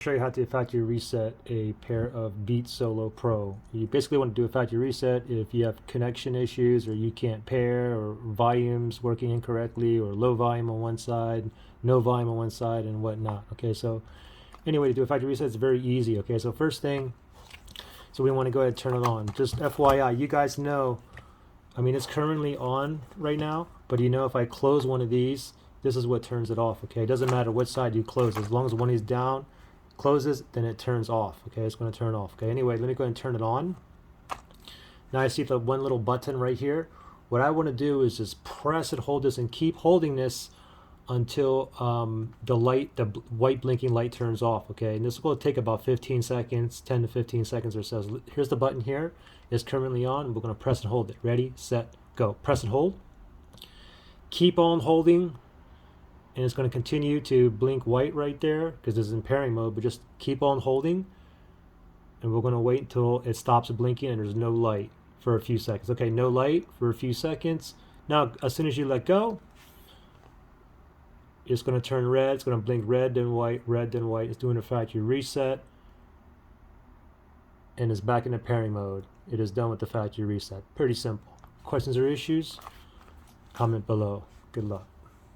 show you how to factory reset a pair of Beat Solo Pro. You basically want to do a factory reset if you have connection issues, or you can't pair, or volumes working incorrectly, or low volume on one side, no volume on one side, and whatnot. Okay, so anyway, to do a factory reset is very easy. Okay, so first thing, so we want to go ahead and turn it on. Just FYI, you guys know, I mean, it's currently on right now, but you know, if I close one of these, this is what turns it off. Okay, it doesn't matter what side you close, as long as one is down, closes, then it turns off. Okay, it's going to turn off. Okay, anyway, let me go ahead and turn it on. Now I see the one little button right here. What I want to do is just press and hold this and keep holding this until the white blinking light turns off. Okay, and this will take about 15 seconds, 10 to 15 seconds or so. Here's the button here. It's currently on, and we're going to press and hold it. Ready, set, go. Press and hold. Keep on holding, and it's going to continue to blink white right there because this is in pairing mode, but just keep on holding, and we're going to wait until it stops blinking and there's no light for a few seconds. Okay, no light for a few seconds. Now as soon as you let go, it's going to turn red. It's going to blink red then white, red then white. It's doing a factory reset, and it's back in the pairing mode. It is done with the factory reset. Pretty simple. Questions or issues? Comment below. Good luck.